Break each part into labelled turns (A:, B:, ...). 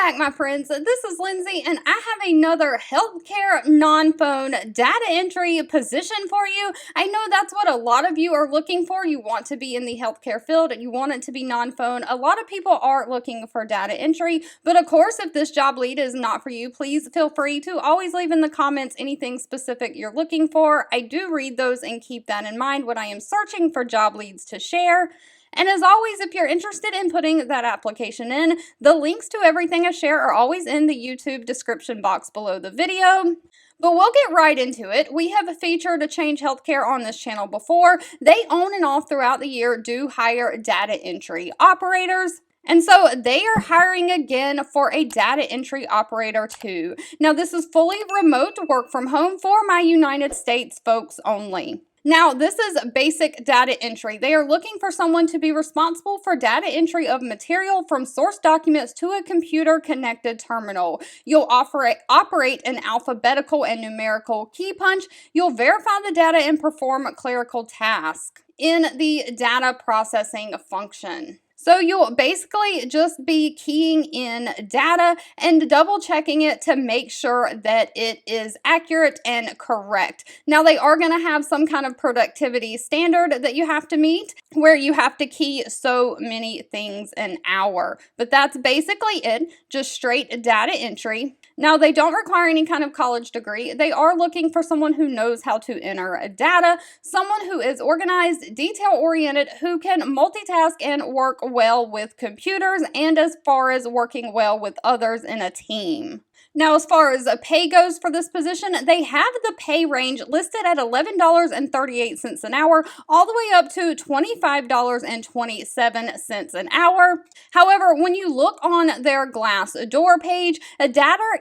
A: back, my friends. This is Lindsay, and I have another healthcare non-phone data entry position for you. I know that's what a lot of you are looking for. You want to be in the healthcare field, and you want it to be non-phone. A lot of people are looking for data entry, but of course, if this job lead is not for you, please feel free to always leave in the comments anything specific you're looking for. I do read those and keep that in mind when I am searching for job leads to share. And as always, if you're interested in putting that application in, the links to everything I share are always in the YouTube description box below the video. But we'll get right into it. We have featured Change Healthcare on this channel before. They on and off throughout the year do hire data entry operators. And so they are hiring again for a data entry operator too. Now this is fully remote work from home for my United States folks only. Now, this is basic data entry. They are looking for someone to be responsible for data entry of material from source documents to a computer-connected terminal. You'll operate an alphabetical and numerical key punch. You'll verify the data and perform clerical tasks in the data processing function. So you'll basically just be keying in data and double checking it to make sure that it is accurate and correct. Now they are going to have some kind of productivity standard that you have to meet where you have to key so many things an hour. But that's basically it, just straight data entry. Now, they don't require any kind of college degree. They are looking for someone who knows how to enter data, someone who is organized, detail-oriented, who can multitask and work well with computers, and as far as working well with others in a team. Now, as far as pay goes for this position, they have the pay range listed at $11.38 an hour, all the way up to $25.27 an hour. However, when you look on their Glassdoor page, a data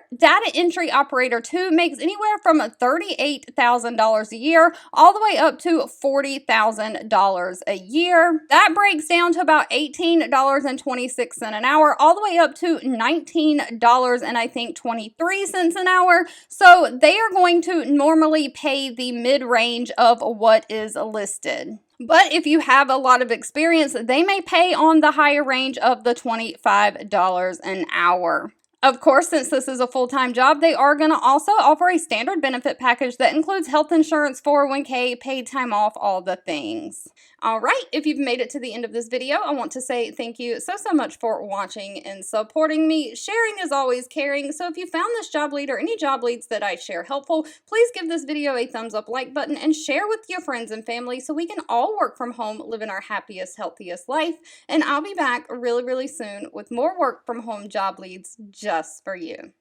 A: entry operator 2 makes anywhere from $38,000 a year, all the way up to $40,000 a year. That breaks down to about $18.26 an hour, all the way up to $19 and I think 23 cents an hour. So they are going to normally pay the mid-range of what is listed. But if you have a lot of experience, they may pay on the higher range of the $25 an hour. Of course, since this is a full-time job, they are going to also offer a standard benefit package that includes health insurance, 401k, paid time off, all the things. All right, if you've made it to the end of this video, I want to say thank you so much for watching and supporting me. Sharing is always caring, so if you found this job lead or any job leads that I share helpful, please give this video a thumbs up like button and share with your friends and family so we can all work from home, living our happiest, healthiest life. And I'll be back really soon with more work from home job leads just for you.